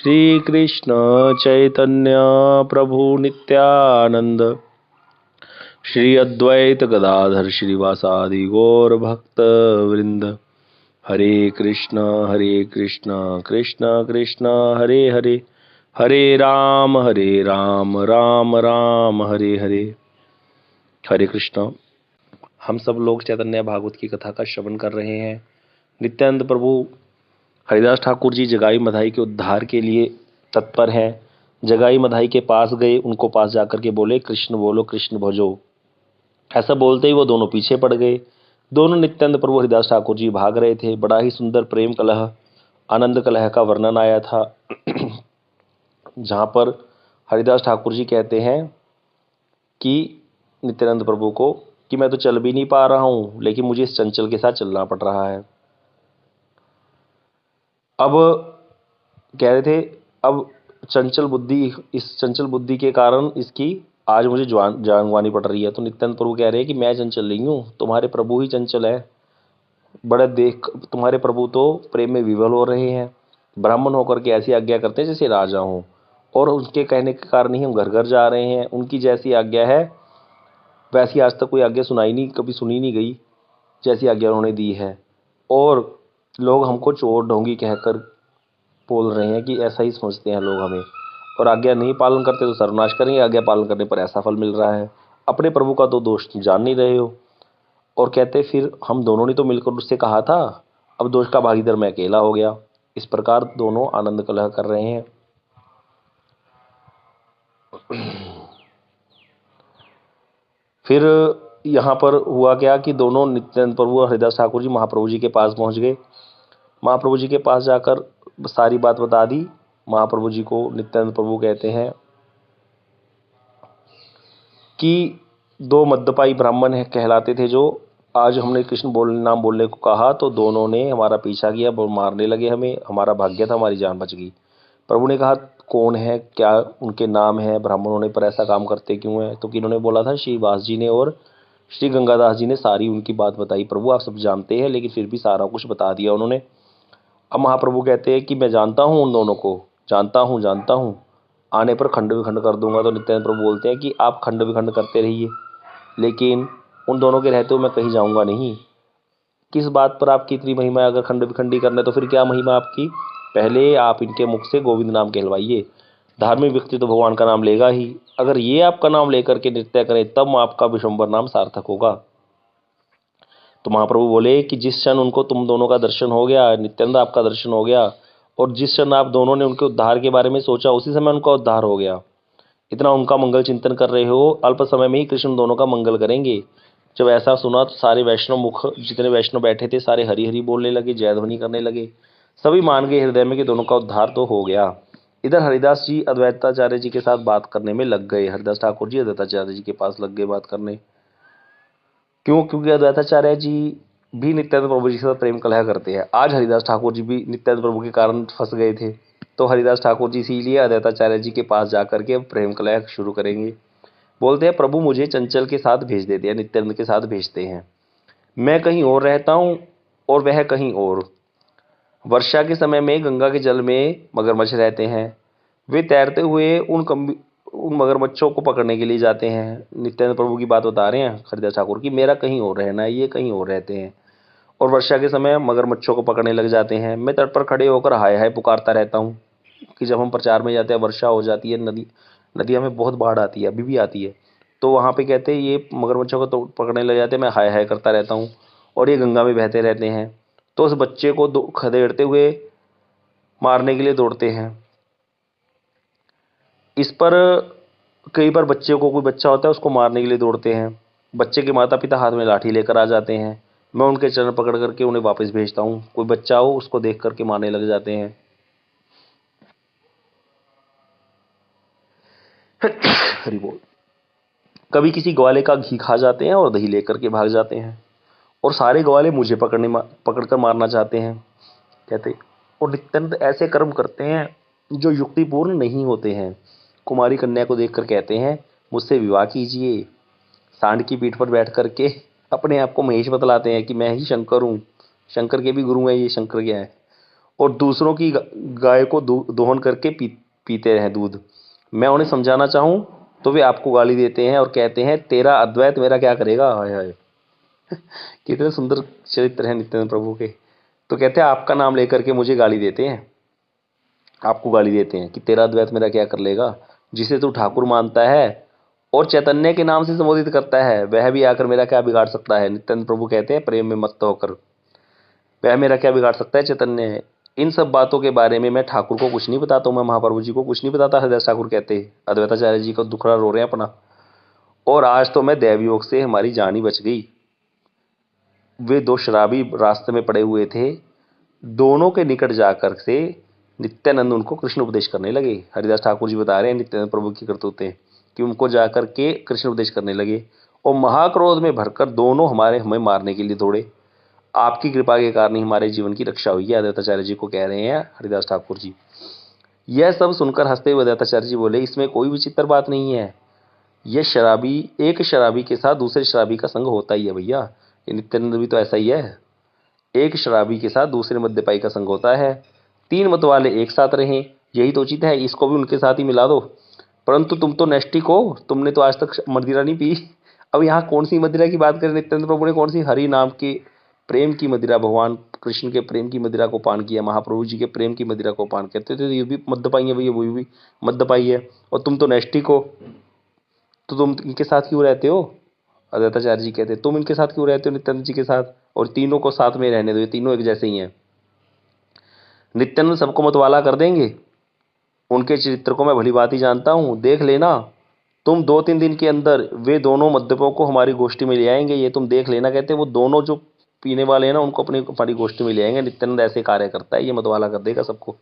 श्री कृष्ण चैतन्य प्रभु नित्यानंद श्री अद्वैत गदाधर श्रीवासादि गौर भक्त वृंद। हरे कृष्ण कृष्ण कृष्ण हरे हरे, हरे राम राम राम हरे हरे। हरे कृष्ण। हम सब लोग चैतन्य भागवत की कथा का श्रवण कर रहे हैं। नित्यानंद प्रभु हरिदास ठाकुर जी जगाई मधाई के उद्धार के लिए तत्पर हैं। जगाई मधाई के पास गए, उनको पास जाकर के बोले कृष्ण बोलो, कृष्ण भजो। ऐसा बोलते ही वो दोनों पीछे पड़ गए। दोनों नित्यानंद प्रभु हरिदास ठाकुर जी भाग रहे थे। बड़ा ही सुंदर प्रेम कलह, आनंद कलह का वर्णन आया था जहां पर हरिदास ठाकुर जी कहते हैं कि नित्यानंद प्रभु को कि मैं तो चल भी नहीं पा रहा हूं, लेकिन मुझे इस चंचल के साथ चलना पड़ रहा है। अब कह रहे थे अब इस चंचल बुद्धि के कारण इसकी आज मुझे जान गंवानी पड़ रही है। तो नित्यानंद प्रभु कह रहे हैं कि मैं चंचल नहीं हूं, तुम्हारे प्रभु ही चंचल है। बड़े देख तुम्हारे प्रभु तो प्रेम में विवल हो रहे हैं। ब्राह्मण होकर के ऐसी आज्ञा करते हैं जैसे राजा हो, और उनके कहने के कारण ही हम घर घर जा रहे हैं। उनकी जैसी आज्ञा है वैसी आज तक कोई आज्ञा कभी सुनी नहीं गई जैसी आज्ञा उन्होंने दी है। और लोग हमको चोर ढोंगी कहकर बोल रहे हैं कि ऐसा ही समझते हैं लोग हमें, और आज्ञा नहीं पालन करते तो सर्वनाश करेंगे, आज्ञा पालन करने पर ऐसा फल मिल रहा है। अपने प्रभु का तो दोष जान नहीं रहे हो। और कहते फिर हम दोनों ने तो मिलकर उससे कहा था, अब दोष का भागीदार मैं अकेला हो गया। इस प्रकार दोनों आनंद कलह कर रहे हैं। फिर यहाँ पर हुआ क्या कि दोनों नित्यानंद प्रभु और हरिदास ठाकुर जी महाप्रभु जी के पास पहुंच गए। महाप्रभु जी के पास जाकर सारी बात बता दी। महाप्रभु जी को नित्यानंद प्रभु कहते हैं कि दो मद्यपाई ब्राह्मण है कहलाते थे, जो आज हमने कृष्ण नाम बोलने को कहा तो दोनों ने हमारा पीछा किया, मारने लगे हमें। हमारा भाग्य था, हमारी जान बच गई। प्रभु ने कहा कौन है, क्या उनके नाम है, ब्राह्मणों ने पर ऐसा काम करते क्यों है। तो किन्होंने बोला था श्री वास जी ने और श्री गंगादास जी ने सारी उनकी बात बताई। प्रभु आप सब जानते हैं, लेकिन फिर भी सारा कुछ बता दिया उन्होंने। अब महाप्रभु कहते हैं कि मैं जानता हूँ उन दोनों को, जानता हूँ, आने पर खंड विखंड कर दूंगा। तो नित्यानंद प्रभु बोलते हैं कि आप खंड विखंड करते रहिए, लेकिन उन दोनों के रहते हुए मैं कहीं जाऊंगा नहीं। किस बात पर आपकी इतनी महिमा है? अगर खंड विखंडी करना है तो फिर क्या महिमा आपकी? पहले आप इनके मुख से गोविंद नाम कहलवाइए। धार्मिक व्यक्ति तो भगवान का नाम लेगा ही। अगर ये आपका नाम लेकर के नृत्य करें तब आपका विश्वम्भर नाम सार्थक होगा। तो महाप्रभु बोले कि जिस क्षण उनको तुम दोनों का दर्शन हो गया, नित्यानंद आपका दर्शन हो गया, और जिस क्षण आप दोनों ने उनके उद्धार के बारे में सोचा उसी समय उनका उद्धार हो गया। इतना उनका मंगल चिंतन कर रहे हो, अल्प समय में ही कृष्ण दोनों का मंगल करेंगे। जब ऐसा सुना तो सारे वैष्णव मुख जितने वैष्णव बैठे थे सारे हरि हरि बोलने लगे, जय ध्वनि करने लगे। सभी मान गए हृदय में कि दोनों का उद्धार तो हो गया। इधर हरिदास जी अद्वैताचार्य जी के साथ बात करने में लग गए। हरिदास ठाकुर जी अद्वैताचार्य जी के पास लग गए बात करने। क्यों? क्योंकि अद्वैताचार्य जी भी नित्यानंद प्रभु जी के साथ प्रेम कलह करते हैं। आज हरिदास ठाकुर जी भी नित्यानंद प्रभु के कारण फंस गए थे, तो हरिदास ठाकुर जी इसीलिए अद्वैताचार्य जी के पास जाकर के प्रेम कलह शुरू करेंगे। बोलते हैं प्रभु मुझे चंचल के साथ भेज देते हैं, नित्यानंद के साथ भेजते हैं। मैं कहीं और रहता हूँ और वह कहीं और। वर्षा के समय में गंगा के जल में मगरमच्छ रहते हैं। वे तैरते हुए उन मगरमच्छों को पकड़ने के लिए जाते हैं। नित्यानंद प्रभु की बात बता रहे हैं हरिदास ठाकुर की, मेरा कहीं और रहना है, ये कहीं और रहते हैं। और वर्षा के समय मगरमच्छों को पकड़ने लग जाते हैं। मैं तट पर खड़े होकर हाय हाय पुकारता रहता हूँ कि जब हम प्रचार में जाते हैं वर्षा हो जाती है, नदियाँ में बहुत बाढ़ आती है, अभी भी आती है, तो वहाँ पे कहते हैं ये मगरमच्छों को तो पकड़ने लग जाते हैं। मैं हाय हाय करता रहता हूँ और ये गंगा में बहते रहते हैं। तो उस बच्चे को खदेड़ते हुए मारने के लिए दौड़ते हैं। इस पर कई बार बच्चे को, कोई बच्चा होता है उसको मारने के लिए दौड़ते हैं। बच्चे के माता पिता हाथ में लाठी लेकर आ जाते हैं। मैं उनके चरण पकड़ करके उन्हें वापस भेजता हूँ। कोई बच्चा हो उसको देख करके मारने लग जाते हैं। हरि बोल। कभी किसी ग्वाले का घी खा जाते हैं और दही लेकर के भाग जाते हैं, और सारे ग्वाले मुझे पकड़कर मारना चाहते हैं कहते। और नित्यानंद ऐसे कर्म करते हैं जो युक्तिपूर्ण नहीं होते हैं। कुमारी कन्या को देखकर कहते हैं मुझसे विवाह कीजिए। सांड की पीठ पर बैठ करके अपने आप को महेश बतलाते हैं कि मैं ही शंकर हूँ, शंकर के भी गुरु हैं ये, शंकर क्या है। और दूसरों की गाय को दोहन करके पीते हैं दूध। मैं उन्हें समझाना चाहूँ तो वे आपको गाली देते हैं और कहते हैं तेरा अद्वैत मेरा क्या करेगा। हाय हाय, कितने सुंदर चरित्र है नित्यानंद प्रभु के। तो कहते हैं आपका नाम लेकर के मुझे गाली देते हैं, आपको गाली देते हैं कि तेरा अद्वैत मेरा क्या कर लेगा। जिसे तू ठाकुर मानता है और चैतन्य के नाम से संबोधित करता है, वह भी आकर मेरा क्या बिगाड़ सकता है। नित्यानंद प्रभु कहते हैं प्रेम में मस्त होकर, वह मेरा क्या बिगाड़ सकता है चैतन्य। इन सब बातों के बारे में मैं ठाकुर को कुछ नहीं बताता हूँ, मैं महाप्रभु जी को कुछ नहीं बताता। हृदय ठाकुर कहते अद्वैताचार्य जी को दुखड़ा रो रहे हैं अपना। और आज तो मैं दैवयोग से हमारी जान ही बच गई। वे दो शराबी रास्ते में पड़े हुए थे, दोनों के निकट जाकर से नित्यानंद उनको कृष्ण उपदेश करने लगे। हरिदास ठाकुर जी बता रहे हैं नित्यानंद प्रभु की करतूतें कि उनको जाकर के कृष्ण उपदेश करने लगे और महाक्रोध में भरकर दोनों हमें मारने के लिए दौड़े। आपकी कृपा के कारण ही हमारे जीवन की रक्षा हुई है, अद्वैताचार्य जी को कह रहे हैं हरिदास ठाकुर जी। यह सब सुनकर हंसते हुए अद्वैताचार्य जी बोले इसमें कोई विचित्र बात नहीं है। यह शराबी, एक शराबी के साथ दूसरे शराबी का संग होता ही है भैया। ये नित्यानंद भी तो ऐसा ही है, एक शराबी के साथ दूसरे मद्यपाई का संग होता है। तीन मत वाले एक साथ रहें, यही तो उचित है, इसको भी उनके साथ ही मिला दो। परंतु तुम तो नैष्टिक हो, तुमने तो आज तक मदिरा नहीं पी। अब यहाँ कौन सी मदिरा की बात करें नित्यानंद प्रभु ने, कौन सी, हरि नाम के प्रेम की मदिरा, भगवान कृष्ण के प्रेम की मदिरा को पान किया, महाप्रभु जी के प्रेम की मदिरा को पान कहते थे। ये भी मद्यपाई है भैया, वो भी मद्यपाई है। और तुम तो नैष्टिक हो, तो तुम इनके साथ क्यों रहते हो। अद्वैताचार्य जी कहते तुम इनके साथ क्यों रहते हो नित्यानंद जी के साथ, और तीनों को साथ में रहने दो, ये तीनों एक जैसे ही हैं। नित्यानंद सबको मतवाला कर देंगे, उनके चरित्र को मैं भली बात ही जानता हूँ। देख लेना तुम 2-3 दिन के अंदर वे दोनों मद्यपों को हमारी गोष्ठी में ले आएंगे, ये तुम देख लेना। कहते वो दोनों जो पीने वाले हैं ना, उनको अपनी हमारी गोष्ठी में ले आएंगे। नित्यानंद ऐसे कार्य करता है, ये मतवाला कर देगा सबको।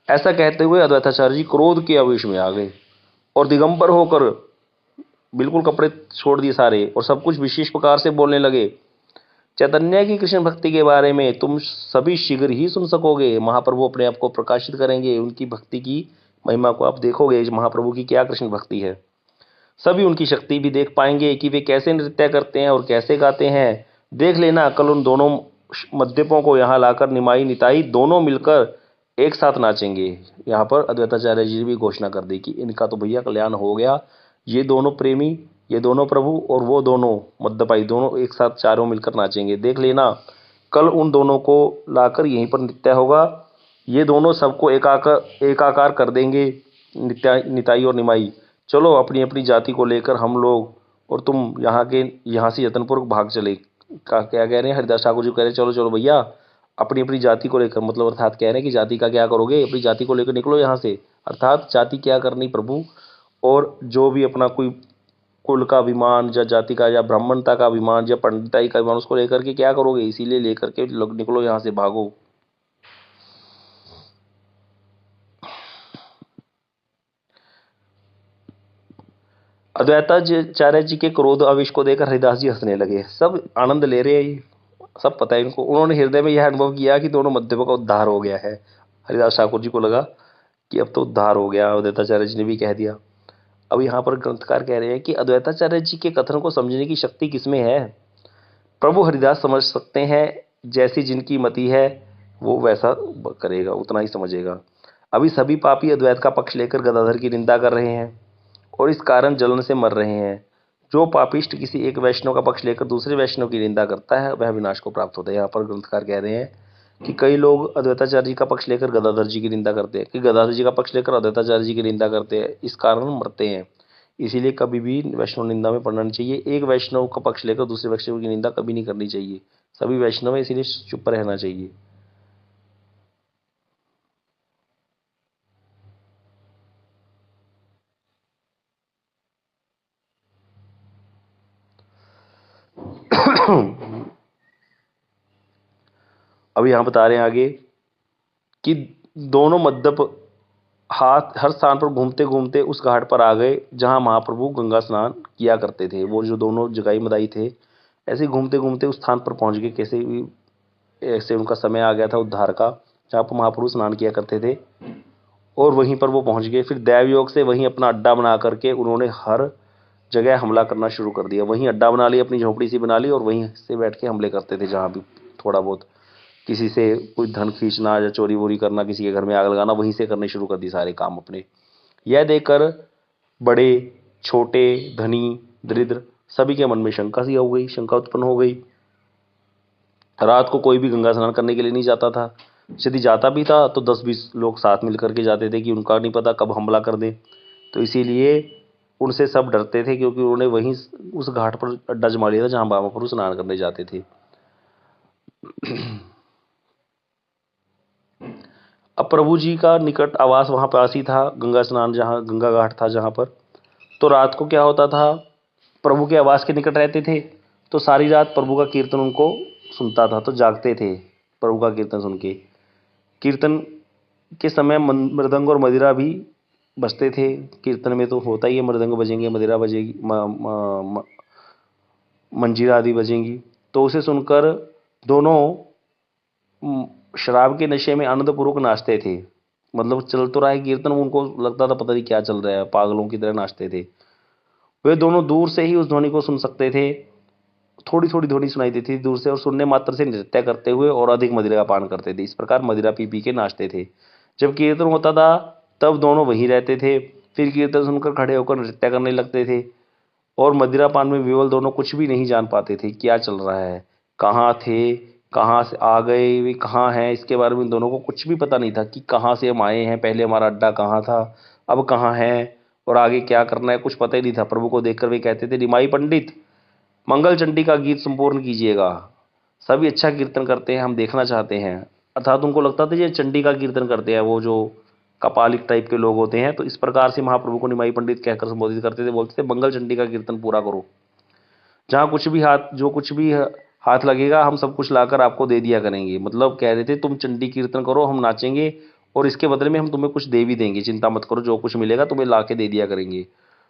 ऐसा कहते हुए अद्वैताचार्य जी क्रोध के आवेश में आ गए और दिगंबर होकर बिल्कुल कपड़े छोड़ दिए सारे और सब कुछ विशेष प्रकार से बोलने लगे। चैतन्य की कृष्ण भक्ति के बारे में तुम सभी शीघ्र ही सुन सकोगे। महाप्रभु अपने आप को प्रकाशित करेंगे, उनकी भक्ति की महिमा को आप देखोगे, महाप्रभु की क्या कृष्ण भक्ति है। सभी उनकी शक्ति भी देख पाएंगे कि वे कैसे नृत्य करते हैं और कैसे गाते हैं। देख लेना कल उन दोनों मद्यपों को यहाँ लाकर निमाई निताई दोनों मिलकर एक साथ नाचेंगे। यहाँ पर अद्वैताचार्य जी ने भी घोषणा कर दी कि इनका तो भैया कल्याण हो गया। ये दोनों प्रेमी, ये दोनों प्रभु और वो दोनों मद्यपाई, दोनों एक साथ चारों मिलकर नाचेंगे। देख लेना कल उन दोनों को लाकर यहीं पर नृत्य होगा। ये दोनों सबको एकाकार कर देंगे, निताई और निमाई। चलो अपनी अपनी जाति को लेकर हम लोग और तुम यहाँ से यत्नपूर्वक भाग चले। क्या कह रहे हैं हरिदास ठाकुर जी, कह रहे हैं चलो चलो भैया अपनी अपनी जाति को लेकर, मतलब अर्थात कह रहे हैं कि जाति का क्या करोगे, अपनी जाति को लेकर निकलो यहाँ से। अर्थात जाति क्या करनी प्रभु, और जो भी अपना कोई कुल का अभिमान या जाति का या ब्राह्मणता का अभिमान या पंडिताई का अभिमान, उसको लेकर के क्या करोगे, इसीलिए लेकर के निकलो यहाँ से, भागो। अद्वैताचार्य जी के क्रोध आवेश को देखकर हरिदास जी हंसने लगे। सब आनंद ले रहे हैं, ये सब पता है इनको। उन्होंने हृदय में यह अनुभव किया कि दोनों मध्यमों का उद्धार हो गया है। हरिदास ठाकुर जी को लगा कि अब तो उद्धार हो गया, अद्वैताचार्य जी ने भी कह दिया। अब यहाँ पर ग्रंथकार कह रहे हैं कि अद्वैताचार्य जी के कथन को समझने की शक्ति किसमें है। प्रभु हरिदास समझ सकते हैं, जैसी जिनकी मति है वो वैसा करेगा, उतना ही समझेगा। अभी सभी पापी अद्वैत का पक्ष लेकर गदाधर की निंदा कर रहे हैं और इस कारण जलन से मर रहे हैं। जो पापिष्ट किसी एक वैष्णव का पक्ष लेकर दूसरे वैष्णव की निंदा करता है वह विनाश को प्राप्त होता है। यहाँ पर ग्रंथकार कह रहे हैं कि कई लोग अद्वैताचार्य जी का पक्ष लेकर गदाधर जी की निंदा करते हैं, कि गदाधर जी का पक्ष लेकर अद्वैताचार्य जी की निंदा करते हैं, इस कारण मरते हैं। इसीलिए कभी भी वैष्णव निंदा में पड़ना नहीं चाहिए। एक वैष्णव का पक्ष लेकर दूसरे वैष्णव की निंदा कभी नहीं करनी चाहिए। सभी वैष्णव है, इसीलिए चुप रहना चाहिए। अब यहाँ बता रहे हैं आगे कि दोनों मद्यप हाथ हर स्थान पर घूमते घूमते उस घाट पर आ गए जहाँ महाप्रभु गंगा स्नान किया करते थे। वो जो दोनों जगाई मदाई थे, ऐसे ही घूमते घूमते उस स्थान पर पहुंच गए। कैसे भी ऐसे उनका समय आ गया था उद्धार का, जहाँ पर महाप्रभु स्नान किया करते थे, और वहीं पर वो पहुंच गए। फिर दैवयोग से वहीं अपना अड्डा बना करके उन्होंने हर जगह हमला करना शुरू कर दिया। वहीं अड्डा बना लिया, अपनी झोपड़ी सी बना ली और वहीं से बैठ के हमले करते थे जहाँ भी थोड़ा बहुत। किसी से कोई धन खींचना या चोरी वोरी करना, किसी के घर में आग लगाना, वहीं से करने शुरू कर दी सारे काम अपने। यह देखकर बड़े छोटे धनी दरिद्र सभी के मन में शंका सी हो गई, शंका उत्पन्न हो गई। रात को कोई भी गंगा स्नान करने के लिए नहीं जाता था। यदि जाता भी था तो 10-20 लोग साथ मिल करके जाते थे कि उनका नहीं पता कब हमला कर दें। तो इसीलिए उनसे सब डरते थे, क्योंकि उन्होंने वहीं उस घाट पर अड्डा जमा लिया था जहां महाप्रभु स्नान करने जाते थे। अब प्रभु जी का निकट आवास वहां पास ही था, गंगा स्नान जहां गंगा घाट था जहां पर। तो रात को क्या होता था, प्रभु के आवास के निकट रहते थे तो सारी रात प्रभु का कीर्तन उनको सुनता था, तो जागते थे प्रभु का कीर्तन सुन के। कीर्तन के समय मृदंग और मदिरा भी बजते थे। कीर्तन में तो होता ही है, मृदंग बजेंगे, मदिरा बजेगी, मंजीरा आदि बजेंगी। तो उसे सुनकर दोनों शराब के नशे में आनंदपूर्वक नाचते थे। मतलब चल तो रहा है कीर्तन, उनको लगता था पता नहीं क्या चल रहा है, पागलों की तरह नाचते थे। वे दोनों दूर से ही उस ध्वनि को सुन सकते थे। थोड़ी थोड़ी ध्वनि सुनाई देती थी दूर से, और सुनने मात्र से नृत्य करते हुए और अधिक मदिरा का पान करते थे। इस प्रकार मदिरा पी पी के नाचते थे। जब कीर्तन होता था तब दोनों वहीं रहते थे, फिर कीर्तन सुनकर खड़े होकर नृत्य करने लगते थे। और मदिरा पान में विवल दोनों कुछ भी नहीं जान पाते थे क्या चल रहा है, कहाँ थे, कहाँ से आ गए, वे कहाँ हैं, इसके बारे में दोनों को कुछ भी पता नहीं था कि कहाँ से हम आए हैं, पहले हमारा अड्डा कहाँ था, अब कहाँ है और आगे क्या करना है, कुछ पता ही नहीं था। प्रभु को देखकर वे कहते थे, निमाई पंडित, मंगल चंडी का गीत संपूर्ण कीजिएगा, सभी अच्छा कीर्तन करते हैं, हम देखना चाहते हैं। अर्थात उनको लगता था ये चंडी का कीर्तन करते हैं, वो जो कपालिक टाइप के लोग होते हैं। तो इस प्रकार से महाप्रभु को निमाई पंडित कहकर संबोधित करते थे, बोलते थे मंगल चंडी का कीर्तन पूरा करो, जहाँ कुछ भी हाथ, जो कुछ भी हाथ लगेगा हम सब कुछ लाकर आपको दे दिया करेंगे। मतलब कह रहे थे तुम चंडी कीर्तन करो, हम नाचेंगे और इसके बदले में हम तुम्हें कुछ दे भी देंगे, चिंता मत करो, जो कुछ मिलेगा तुम्हें ला के दे दिया करेंगे।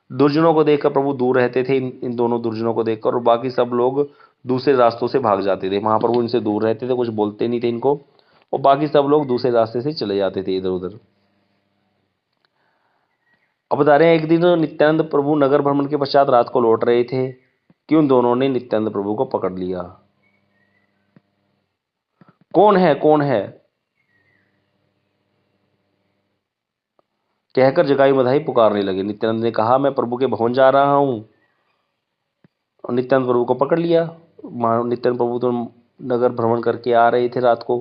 दुर्जनों को देखकर प्रभु दूर रहते थे, इन दोनों दुर्जनों को देखकर, और बाकी सब लोग दूसरे रास्तों से भाग जाते थे। महाप्रभु इनसे दूर रहते थे, कुछ बोलते नहीं थे इनको, और बाकी सब लोग दूसरे रास्ते से चले जाते थे इधर उधर। अब बता रहे हैं, एक दिन नित्यानंद प्रभु नगर भ्रमण के पश्चात रात को लौट रहे थे कि उन दोनों ने नित्यानंद प्रभु को पकड़ लिया। कौन है, कौन है कहकर जगाई बधाई पुकारने लगे। नित्यानंद ने कहा, मैं प्रभु के भवन जा रहा हूं। और नित्यानंद प्रभु को पकड़ लिया। नित्यानंद प्रभु तो नगर भ्रमण करके आ रहे थे रात को,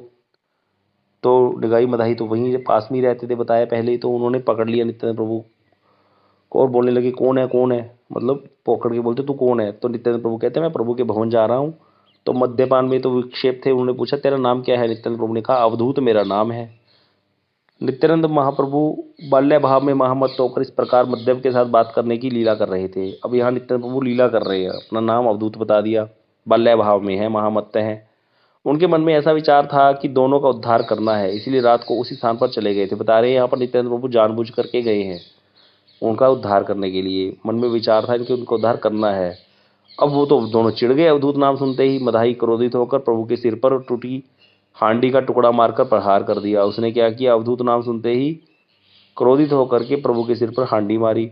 तो जगाई मधाई तो वहीं पास में ही रहते थे, बताया पहले ही। तो उन्होंने पकड़ लिया नित्यानंद प्रभु को और बोलने लगे, कौन है, कौन है, मतलब पकड़ के बोलते तू कौन है। तो नित्यानंद प्रभु कहते हैं, मैं प्रभु के भवन जा रहा हूँ। तो मद्यपान में तो विक्षेप थे, उन्होंने पूछा तेरा नाम क्या है। नित्यानंद प्रभु ने कहा, अवधूत मेरा नाम है। नित्यानंद महाप्रभु बाल्य भाव में महामत्त होकर इस प्रकार मद्यप के साथ बात करने की लीला कर रहे थे। अब यहाँ नित्यानंद प्रभु लीला कर रहे हैं, अपना नाम अवधूत बता दिया, बाल्य भाव में है, महामत्त है। उनके मन में ऐसा विचार था कि दोनों का उद्धार करना है, इसीलिए रात को उसी स्थान पर चले गए थे। बता रहे हैं यहाँ पर नित्यानंद प्रभु जानबूझ करके गए हैं उनका उद्धार करने के लिए। मन में विचार था इनके उनका उद्धार करना है। अब वो तो दोनों चिढ़ गए अवधूत नाम सुनते ही। मदाही क्रोधित होकर प्रभु के सिर पर टूटी हांडी का टुकड़ा मारकर प्रहार कर दिया। उसने क्या किया, अवधूत नाम सुनते ही क्रोधित होकर के प्रभु के सिर पर हांडी मारी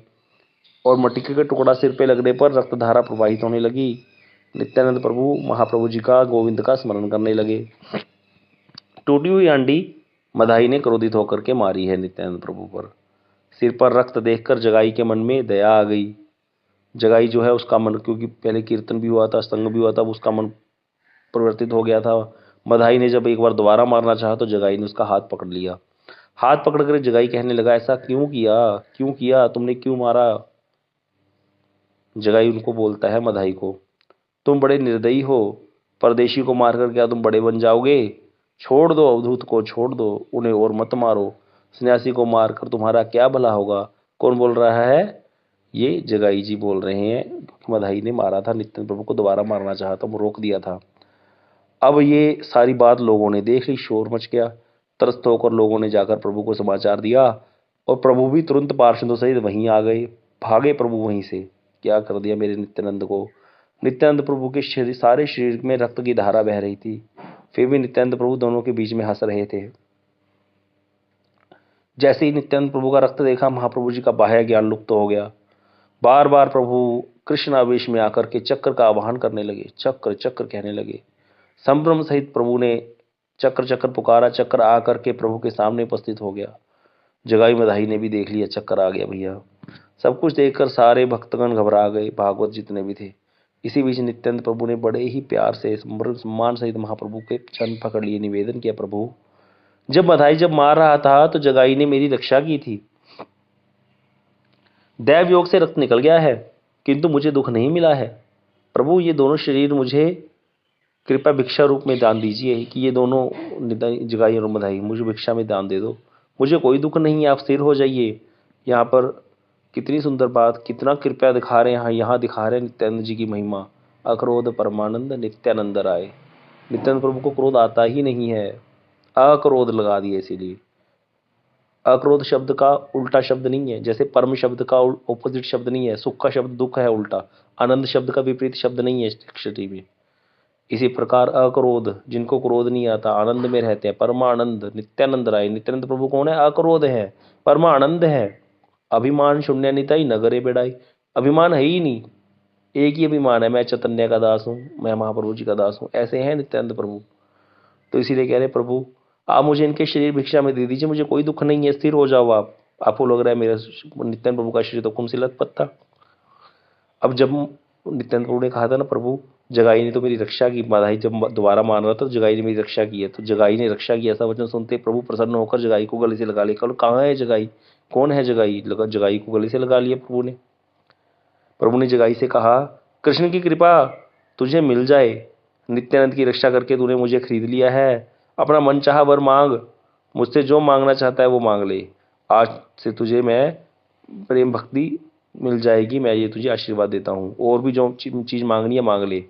और मटिके का टुकड़ा सिर पे लगने पर रक्तधारा प्रवाहित होने लगी। नित्यानंद प्रभु महाप्रभु जी का, गोविंद का स्मरण करने लगे। टूटी हुई हांडी मदाही ने क्रोधित होकर के मारी है नित्यानंद प्रभु पर। सिर पर रक्त देखकर जगाई के मन में दया आ गई। जगाई जो है उसका मन, क्योंकि पहले कीर्तन भी हुआ था, स्तंग भी हुआ था, उसका मन परिवर्तित हो गया था। मधाई ने जब एक बार दोबारा मारना चाहा तो जगाई ने उसका हाथ पकड़ लिया। हाथ पकड़कर जगाई कहने लगा, ऐसा क्यों किया, क्यों किया, तुमने क्यों मारा। जगाई उनको बोलता है मधाई को, तुम बड़े निर्दयी हो, परदेशी को मारकर क्या तुम बड़े बन जाओगे। छोड़ दो अवधूत को, छोड़ दो उन्हें और मत मारो। सन्यासी को मारकर तुम्हारा क्या भला होगा। कौन बोल रहा है, ये जगाई जी बोल रहे हैं, क्योंकि मधाई ने मारा था नित्यानंद प्रभु को, दोबारा मारना चाहा था, वो रोक दिया था। अब ये सारी बात लोगों ने देख ली, शोर मच गया। त्रस्त होकर लोगों ने जाकर प्रभु को समाचार दिया और प्रभु भी तुरंत पार्षदों सहित वहीं आ गए। भागे प्रभु वहीं से, क्या कर दिया मेरे नित्यानंद को। नित्यानंद प्रभु के शरीर, सारे शरीर में रक्त की धारा बह रही थी, फिर भी नित्यानंद प्रभु दोनों के बीच में हंस रहे थे। जैसे ही नित्यानंद प्रभु का रक्त देखा, महाप्रभु जी का बाह्य ज्ञान लुप्त हो गया। बार बार प्रभु कृष्ण आवेश में आकर के चक्र का आवाहन करने लगे, चक्र चक्र कहने लगे। संभ्रम सहित प्रभु ने चक्र चक्र पुकारा, चक्र आकर के प्रभु के सामने उपस्थित हो गया। जगाई मदाही ने भी देख लिया चक्कर आ गया भैया। सब कुछ देखकर सारे भक्तगण घबरा गए, भागवत जितने भी थे। इसी बीच नित्यानंद प्रभु ने बड़े ही प्यार से सम्मान सहित महाप्रभु के चरण पकड़ लिए, निवेदन किया, प्रभु जब मदाही जब मार रहा था तो जगाई ने मेरी रक्षा की थी। दैव योग से रक्त निकल गया है किंतु मुझे दुख नहीं मिला है। प्रभु ये दोनों शरीर मुझे कृपया भिक्षा रूप में दान दीजिए कि ये दोनों जगाई और मदाही मुझे भिक्षा में दान दे दो। मुझे कोई दुख नहीं, आप स्थिर हो जाइए। यहाँ पर कितनी सुंदर बात, कितना कृपया दिखा रहे हैं, यहाँ दिखा रहे हैं नित्यानंद जी की महिमा। अक्रोध परमानंद नित्यानंद राय। नित्यानंद प्रभु को क्रोध आता ही नहीं है, अक्रोध लगा दिए। इसीलिए अक्रोध शब्द का उल्टा शब्द नहीं है, जैसे परम शब्द का ऑपोजिट शब्द नहीं है, सुख का शब्द दुख है उल्टा, आनंद शब्द का विपरीत शब्द नहीं है डिक्शनरी में। इसी प्रकार अक्रोध, जिनको क्रोध नहीं आता आनंद में रहते हैं, परमानंद नित्यानंद राय। नित्यानंद प्रभु कौन है? अक्रोध है, परमानंद है। अभिमान शून्य निताई नगरे बेड़ाई। अभिमान है ही नहीं, एक ही अभिमान है, मैं चैतन्य का दास हूँ, मैं महाप्रभु जी का दास हूँ। ऐसे हैं नित्यानंद प्रभु। तो इसीलिए कह रहे प्रभु आप मुझे इनके शरीर भिक्षा में दे दीजिए, मुझे कोई दुख नहीं है, स्थिर हो जाओ आप। आपको लग रहा है मेरा नित्यानंद प्रभु का शरीर तो कुम से लथपथ था। अब जब नित्यानंद प्रभु ने कहा था ना प्रभु जगाई ने तो मेरी रक्षा की, मदाही जब दोबारा मान रहा था तो जगाई ने मेरी रक्षा की है, तो जगाई ने रक्षा की ऐसा वचन सुनते प्रभु प्रसन्न होकर जगाई को गले से लगा लिया। कल कहाँ है जगाई, कौन है जगाई? जगाई को गले से लगा लिया प्रभु ने। प्रभु ने जगाई से कहा कृष्ण की कृपा तुझे मिल जाए, नित्यानंद की रक्षा करके तूने मुझे खरीद लिया है, अपना मन चाहा वर मांग, मुझसे जो मांगना चाहता है वो मांग ले। आज से तुझे मैं प्रेम भक्ति मिल जाएगी, मैं ये तुझे आशीर्वाद देता हूँ, और भी जो चीज मांगनी है मांग ले।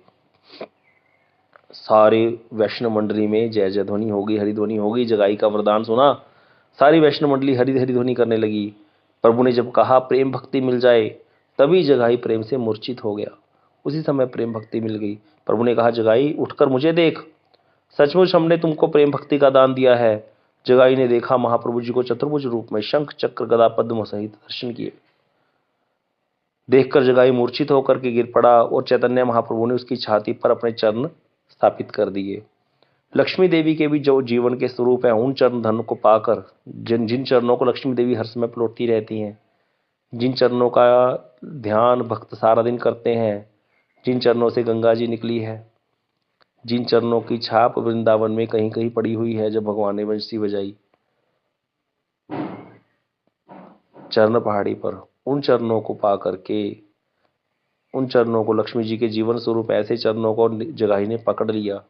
सारे वैष्णव मंडली में जय जय ध्वनि हो गई, हरिध्वनि हो गई। जगाई का वरदान सुना, सारी वैष्णव मंडली हरि हरिध्वनि करने लगी। प्रभु ने जब कहा प्रेम भक्ति मिल जाए, तभी जगाई प्रेम से मूर्छित हो गया। उसी समय प्रेम भक्ति मिल गई। प्रभु ने कहा जगाई उठकर मुझे देख, सचमुच हमने तुमको प्रेम भक्ति का दान दिया है। जगाई ने देखा महाप्रभु जी को चतुर्भुज रूप में शंख चक्र गदा पद्म सहित दर्शन किए। देखकर जगाई मूर्छित होकर के गिर पड़ा और चैतन्य महाप्रभु ने उसकी छाती पर अपने चरण स्थापित कर दिए। लक्ष्मी देवी के भी जो जीवन के स्वरूप है, उन चरण धन को पाकर जिन चरणों को लक्ष्मी देवी हर समय पलटती रहती हैं, जिन चरणों का ध्यान भक्त सारा दिन करते हैं, जिन चरणों से गंगा जी निकली है, जिन चरणों की छाप वृंदावन में कहीं कहीं पड़ी हुई है, जब भगवान ने बंसी बजाई चरण पहाड़ी पर, उन चरणों को पा करके, उन चरणों को लक्ष्मी जी के जीवन स्वरूप ऐसे चरणों को जगाई ने पकड़ लिया।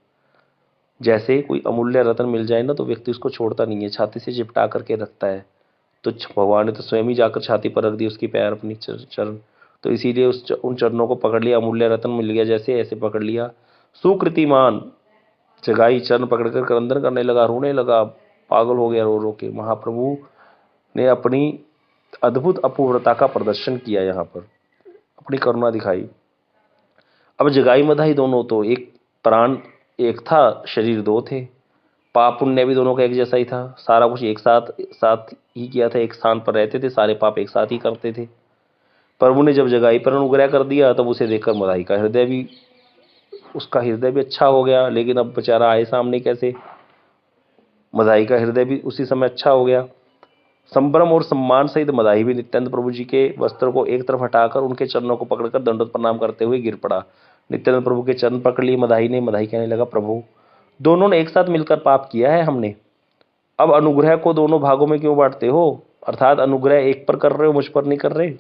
जैसे कोई अमूल्य रत्न मिल जाए ना तो व्यक्ति उसको छोड़ता नहीं है, छाती से चिपटा करके रखता है। तो भगवान ने तो स्वयं ही जाकर छाती पर रख दी उसकी पैर अपनी चरण। तो इसीलिए उन चरणों को पकड़ लिया, अमूल्य रत्न मिल गया जैसे, ऐसे पकड़ लिया। सुकृतिमान जगाई चरण पकड़कर क्रंदन करने लगा, रोने लगा, पागल हो गया रो रो के। महाप्रभु ने अपनी अद्भुत अपूर्णता का प्रदर्शन किया, यहाँ पर अपनी करुणा दिखाई। अब जगाई मदाही दोनों तो एक प्राण एक था, शरीर दो थे। पाप पुण्य भी दोनों का एक जैसा ही था, सारा कुछ एक साथ साथ ही किया था, एक स्थान पर रहते थे, सारे पाप एक साथ ही करते थे। प्रभु ने जब जगाई पर अनुग्रह कर दिया तब उसे देखकर मदाही का हृदय भी, उसका हृदय भी अच्छा हो गया। लेकिन अब बेचारा आए सामने कैसे, मदाही का हृदय भी उसी समय अच्छा हो गया। संभ्रम और सम्मान सहित मदाही भी नित्यानंद प्रभु जी के वस्त्र को एक तरफ हटाकर उनके चरणों को पकड़कर दंडवत प्रणाम करते हुए गिर पड़ा। नित्यानंद प्रभु के चरण पकड़ लिए मदाही ने। मदाही कहने लगा प्रभु दोनों ने एक साथ मिलकर पाप किया है हमने, अब अनुग्रह को दोनों भागों में क्यों बांटते हो? अर्थात अनुग्रह एक पर कर रहे हो, मुझ पर नहीं कर रहे।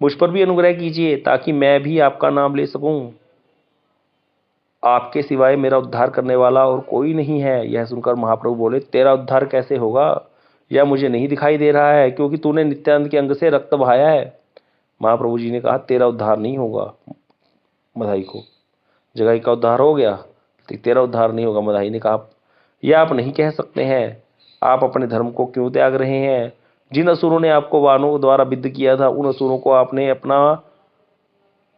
मुझ पर भी अनुग्रह कीजिए ताकि मैं भी आपका नाम ले सकूं। आपके सिवाय मेरा उद्धार करने वाला और कोई नहीं है। यह सुनकर महाप्रभु बोले तेरा उद्धार कैसे होगा, यह मुझे नहीं दिखाई दे रहा है, क्योंकि तूने नित्यानंद के अंग से रक्त बहाया है। महाप्रभु जी ने कहा तेरा उद्धार नहीं होगा। मदाही को जगाई का उद्धार हो गया, तेरा उद्धार नहीं होगा। मदाही ने कहा यह आप नहीं कह सकते हैं, आप अपने धर्म को क्यों त्याग रहे हैं? जिन असुरों ने आपको वानों द्वारा विद्ध किया था, उन असुरों को आपने अपना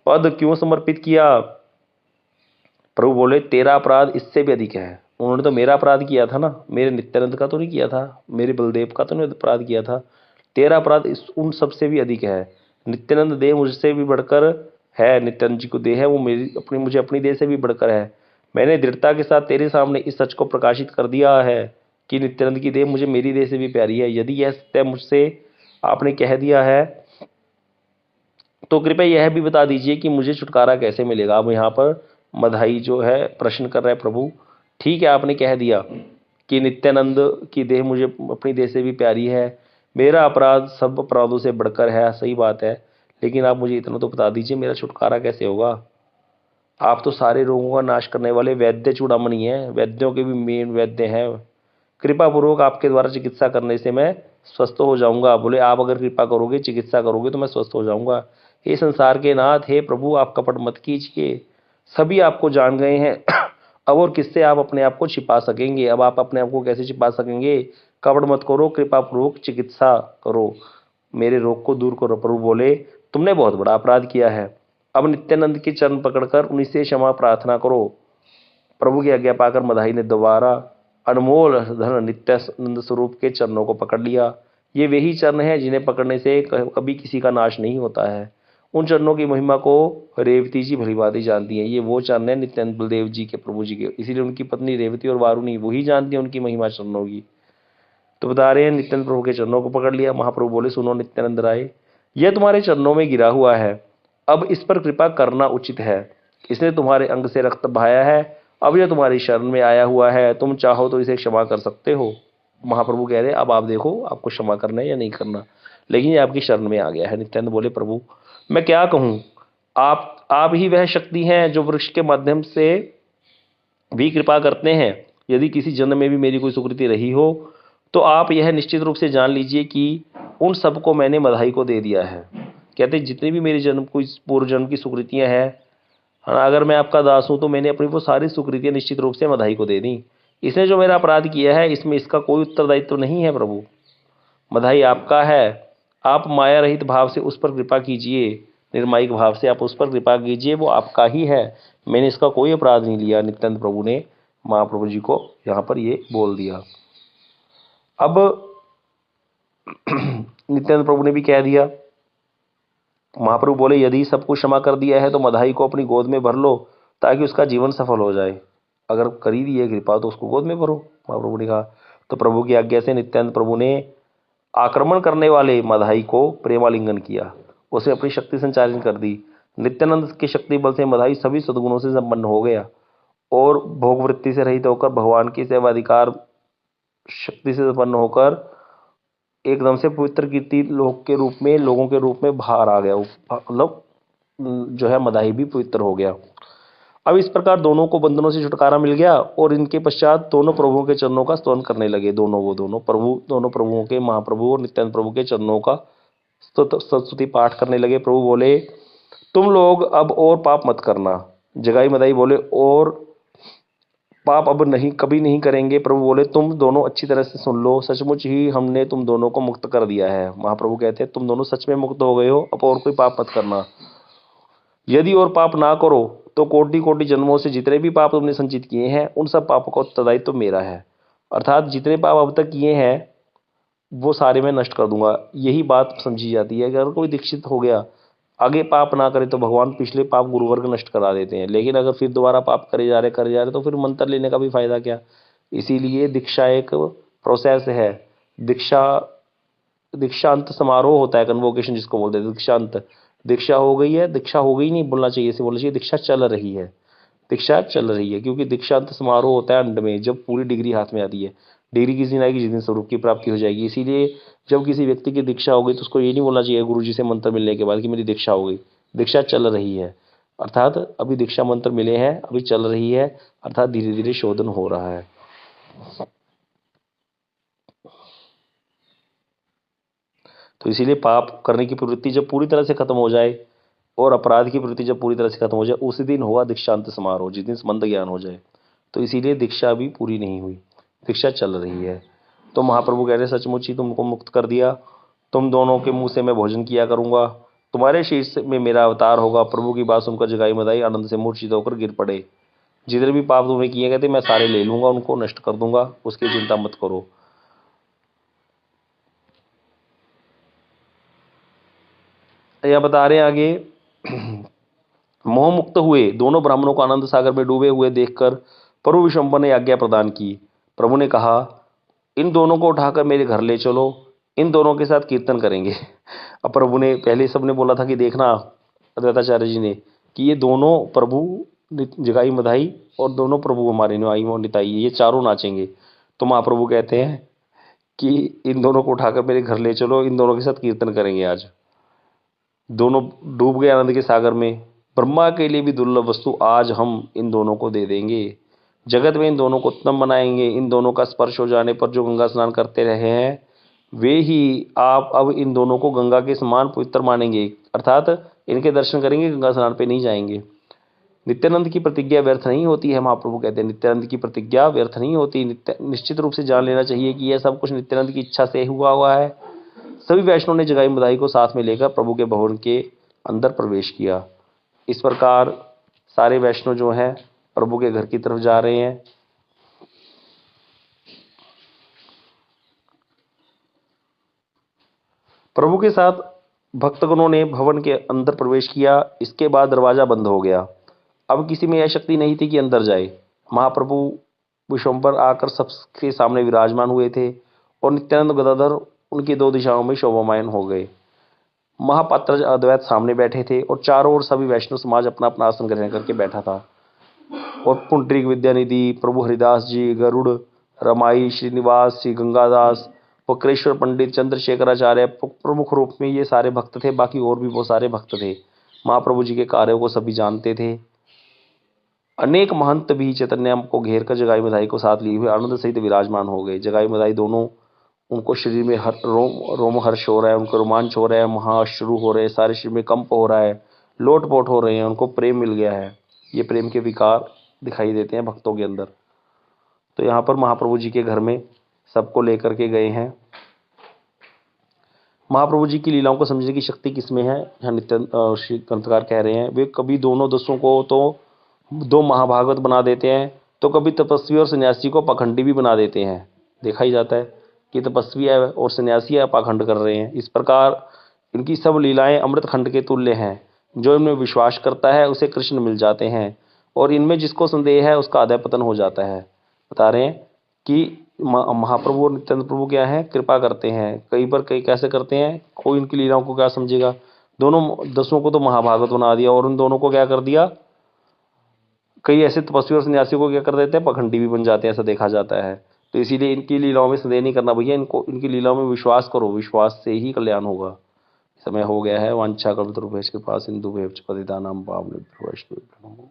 पद क्यों समर्पित किया? प्रभु बोले तेरा अपराध इससे भी अधिक है। उन्होंने तो मेरा अपराध किया था ना, मेरे नित्यानंद का तो नहीं किया था, मेरे बलदेव का तो नहीं अपराध किया था। तेरा अपराध उन सबसे भी अधिक है। नित्यानंद देह मुझसे भी बढ़कर है, नित्यानंद जी को देह है वो मेरी अपनी, मुझे अपनी देह से भी बढ़कर है। मैंने दृढ़ता के साथ तेरे सामने इस सच को प्रकाशित कर दिया है कि नित्यानंद की देह मुझे मेरी देह से भी प्यारी है। यदि यह सत्य मुझसे आपने कह दिया है तो कृपया यह भी बता दीजिए कि मुझे छुटकारा कैसे मिलेगा। अब यहाँ पर मधाई जो है प्रश्न कर रहा है, प्रभु ठीक है आपने कह दिया कि नित्यानंद की देह मुझे अपनी देह से भी प्यारी है, मेरा अपराध सब अपराधों से बढ़कर है, सही बात है, लेकिन आप मुझे इतना तो बता दीजिए मेरा छुटकारा कैसे होगा। आप तो सारे रोगों का नाश करने वाले वैद्य चूड़ामणि हैं, वैद्यों के भी मेन वैद्य हैं। कृपा पूर्वक आपके द्वारा चिकित्सा करने से मैं स्वस्थ हो जाऊंगा। बोले आप अगर कृपा करोगे, चिकित्सा करोगे तो मैं स्वस्थ हो जाऊंगा। हे संसार के नाथ, हे प्रभु आप कपट मत कीजिए, सभी आपको जान गए हैं। अब और किससे आप अपने आप को छिपा सकेंगे? अब आप अपने आप को कैसे छिपा सकेंगे? कपट मत करो, कृपा पूर्वक चिकित्सा करो, मेरे रोग को दूर करो। प्रभु बोले तुमने बहुत बड़ा अपराध किया है, अब नित्यानंद के चरण पकड़कर उन्हीं से क्षमा प्रार्थना करो। प्रभु की आज्ञा पाकर मधाई ने दोबारा अनमोल धन नित्यानंद स्वरूप के चरणों को पकड़ लिया। ये वही चरण हैं जिन्हें पकड़ने से कभी किसी का नाश नहीं होता है। उन चरणों की महिमा को रेवती जी भली भांति जानती हैं। ये वो चरण है नित्यानंद बलदेव जी के, प्रभु जी के, इसीलिए उनकी पत्नी रेवती और वारुणी वही जानती है उनकी महिमा चरणों की। तो बता रहे हैं नित्यानंद प्रभु के चरणों को पकड़ लिया। महाप्रभु बोले सुनो नित्यानंद राय, यह तुम्हारे चरणों में गिरा हुआ है, अब इस पर कृपा करना उचित है। इसने तुम्हारे अंग से रक्त बहाया है, अब यह तुम्हारी शरण में आया हुआ है, तुम चाहो तो इसे क्षमा कर सकते हो। महाप्रभु कह रहे अब आप देखो आपको क्षमा करना है या नहीं करना, लेकिन ये आपकी शरण में आ गया है। नित्यानंद बोले प्रभु मैं क्या कहूँ, आप ही वह शक्ति हैं जो वृक्ष के माध्यम से भी कृपा करते हैं। यदि किसी जन्म में भी मेरी कोई सुकृति रही हो तो आप यह निश्चित रूप से जान लीजिए कि उन सबको मैंने मधाई को दे दिया है। कहते जितनी भी मेरे जन्म को पूर्व जन्म की सुकृतियां हैं, अगर मैं आपका दास हूं तो मैंने अपनी वो सारी सुकृतियां निश्चित रूप से मधाई को दे दी। इसने जो मेरा अपराध किया है इसमें इसका कोई उत्तरदायित्व नहीं है। प्रभु मधाई आपका है, आप माया रहित भाव से उस पर कृपा कीजिए, निर्मायिक भाव से आप उस पर कृपा कीजिए, वो आपका ही है, मैंने इसका कोई अपराध नहीं लिया। नित्यानंद प्रभु ने महाप्रभु जी को यहाँ पर ये बोल दिया। अब नित्यानंद प्रभु ने भी कह दिया। महाप्रभु बोले यदि सबको क्षमा कर दिया है तो मधाई को अपनी गोद में भर लो ताकि उसका जीवन सफल हो जाए। अगर करी दी है कृपा तो उसको गोद में भरो, महाप्रभु ने कहा। तो प्रभु की आज्ञा से नित्यानंद प्रभु ने आक्रमण करने वाले मधाई को प्रेमालिंगन किया, उसे अपनी शक्ति संचालित कर दी। नित्यानंद के शक्ति बल से मधाई सभी सद्गुणों से संपन्न हो गया और भोगवृत्ति से रहित होकर भगवान की सेवाधिकार शक्ति से संपन्न होकर एकदम से पवित्र कीर्ति लोग के रूप में, लोगों के रूप में बाहर आ गया। मतलब जो है मदाही भी पवित्र हो गया। अब इस प्रकार दोनों को बंधनों से छुटकारा मिल गया और इनके पश्चात दोनों प्रभुओं के चरणों का स्तवन करने लगे। दोनों प्रभुओं के, महाप्रभु और नित्यानंद प्रभु के चरणों का स्तुति पाठ करने लगे। प्रभु बोले तुम लोग अब और पाप मत करना। जगाई मदाई बोले और पाप अब नहीं, कभी नहीं करेंगे। प्रभु बोले तुम दोनों अच्छी तरह से सुन लो, सचमुच ही हमने तुम दोनों को मुक्त कर दिया है। महाप्रभु कहते हैं तुम दोनों सच में मुक्त हो गए हो, अब और कोई पाप मत करना। यदि और पाप ना करो तो कोटि कोटि जन्मों से जितने भी पाप तुमने संचित किए हैं उन सब पापों का उत्तरदायित्व तो मेरा है। अर्थात जितने पाप अब तक किए हैं वो सारे मैं नष्ट कर दूंगा। यही बात समझी जाती है कि अगर कोई दीक्षित हो गया, आगे पाप ना करे तो भगवान पिछले पाप गुरुवर्ग नष्ट करा देते हैं, लेकिन अगर फिर दोबारा पाप करे जा रहे तो फिर मंत्र लेने का भी फायदा क्या। इसीलिए दीक्षा एक प्रोसेस है। दीक्षा दीक्षांत समारोह होता है, कन्वोकेशन जिसको बोलते हैं दीक्षांत। दीक्षा हो गई है, दीक्षा हो गई नहीं बोलना चाहिए, इसे बोलना चाहिए दीक्षा चल रही है। दीक्षा चल रही है क्योंकि दीक्षांत समारोह होता है अंत में, जब पूरी डिग्री हाथ में आती है। डिग्री किसी ना किसी दिन स्वरूप की प्राप्ति हो जाएगी। इसीलिए जब किसी व्यक्ति की दीक्षा हो गई तो उसको ये नहीं बोलना चाहिए गुरु जी से मंत्र मिलने के बाद कि मेरी दीक्षा हो गई। दीक्षा चल रही है, अर्थात अभी दीक्षा मंत्र मिले हैं, अभी चल रही है, अर्थात धीरे धीरे शोधन हो रहा है। तो इसीलिए पाप करने की प्रवृत्ति जब पूरी तरह से खत्म हो जाए और अपराध की प्रवृत्ति जब पूरी तरह से खत्म हो जाए उसी दिन होगा दीक्षांत समारोह, जिस दिन मंद ज्ञान हो जाए। तो इसीलिए दीक्षा अभी पूरी नहीं हुई, दीक्षा चल रही है। तो महाप्रभु कह रहे सचमुच ही तुमको मुक्त कर दिया, तुम दोनों के मुंह से मैं भोजन किया करूंगा, तुम्हारे शीर्ष में मेरा अवतार होगा। प्रभु की बात सुनकर जगाई मदाई आनंद से मूर्छित होकर गिर पड़े। जितने भी पाप तुमने किए गए थे मैं सारे ले लूंगा, उनको नष्ट कर दूंगा, उसकी चिंता मत करो। यह बता रहे हैं आगे मोह मुक्त हुए दोनों ब्राह्मणों को आनंद सागर में डूबे हुए देखकर प्रभु विश्वम्भर ने आज्ञा प्रदान की। प्रभु ने कहा, इन दोनों को उठाकर मेरे घर ले चलो, इन दोनों के साथ कीर्तन करेंगे। अब प्रभु ने पहले सबने बोला था कि देखना अद्वैताचार्य जी ने कि ये दोनों प्रभु जगाई मधाई और दोनों प्रभु हमारे नुआई और निताई ये चारों नाचेंगे। तो महाप्रभु कहते हैं कि इन दोनों को उठाकर मेरे घर ले चलो, इन दोनों के साथ कीर्तन करेंगे आज। दोनों डूब गए आनंद के सागर में। ब्रह्मा के लिए भी दुर्लभ वस्तु आज हम इन दोनों को दे देंगे। जगत में इन दोनों को उत्तम बनाएंगे। इन दोनों का स्पर्श हो जाने पर जो गंगा स्नान करते रहे हैं वे ही आप अब इन दोनों को गंगा के समान पवित्र मानेंगे, अर्थात इनके दर्शन करेंगे, गंगा स्नान पे नहीं जाएंगे। नित्यानंद की प्रतिज्ञा व्यर्थ नहीं होती है। महाप्रभु कहते हैं नित्यानंद की प्रतिज्ञा व्यर्थ नहीं होती। निश्चित रूप से जान लेना चाहिए कि यह सब कुछ नित्यानंद की इच्छा से हुआ है। सभी वैष्णव ने जगाई मदाई को साथ में लेकर प्रभु के भवन के अंदर प्रवेश किया। इस प्रकार सारे वैष्णव जो हैं प्रभु के घर की तरफ जा रहे हैं। प्रभु के साथ भक्तगणों ने भवन के अंदर प्रवेश किया। इसके बाद दरवाजा बंद हो गया। अब किसी में यह शक्ति नहीं थी कि अंदर जाए। महाप्रभु विश्वम्भर आकर सबके सामने विराजमान हुए थे और नित्यानंद गदाधर उनकी दो दिशाओं में शोभामायन हो गए। महापात्र अद्वैत सामने बैठे थे और चारों ओर सभी वैष्णव समाज अपना अपना आसन ग्रहण करके बैठा था। और पुंडरीक विद्यानिधि, प्रभु हरिदास जी, गरुड़, रमाई, श्रीनिवास, श्री गंगादास, वक्रेश्वर पंडित, चंद्रशेखराचार्य प्रमुख रूप में ये सारे भक्त थे। बाकी और भी बहुत सारे भक्त थे। महाप्रभु जी के कार्यों को सभी जानते थे। अनेक महंत भी चैतन्य को घेर कर जगाई मधाई को साथ लिए हुए आनंद सहित विराजमान हो गए। जगाई मधाई दोनों, उनको शरीर में रोमहर्ष हो रहा है, उनको रोमांच हो रहा है, महाअश्रु हो रहे हैं, सारे शरीर में कंप हो रहा है, लोटपोट हो रहे हैं, उनको प्रेम मिल गया है। ये प्रेम के विकार दिखाई देते हैं भक्तों के अंदर। तो यहाँ पर महाप्रभु जी के घर में सबको लेकर के गए हैं। महाप्रभु जी की लीलाओं को समझने की शक्ति किसमें है, यहाँ नित्य श्री ग्रंथकार कह रहे हैं। वे कभी दोनों दसों को तो दो महाभागवत बना देते हैं, तो कभी तपस्वी और सन्यासी को पाखंडी भी बना देते हैं। देखा ही जाता है कि तपस्वी है और सन्यासी है पाखंड कर रहे हैं। इस प्रकार इनकी सब लीलाएं अमृत खंड के तुल्य हैं। जो इनमें विश्वास करता है उसे कृष्ण मिल जाते हैं और इनमें जिसको संदेह है उसका अधः पतन हो जाता है। बता रहे हैं कि महाप्रभु और नित्यानंद प्रभु क्या है, कृपा करते हैं। कई बार कई कैसे करते हैं, कोई इनकी लीलाओं को क्या समझेगा। दोनों दसों को तो महाभागवत बना दिया और उन दोनों को क्या कर दिया, कई ऐसे तपस्वी और सन्यासियों को क्या कर देते हैं, पखंडी भी बन जाते हैं, ऐसा देखा जाता है। तो इसीलिए इनकी लीलाओं में संदेह नहीं करना भैया, इनको इनकी लीलाओं में विश्वास करो, विश्वास से ही कल्याण होगा। समय हो गया है। वांछा कल्पतरुभ्यश्च कृपा सिंधुभ्यश्च पतितानां पावनेभ्यो वैष्णवेभ्यो नमः।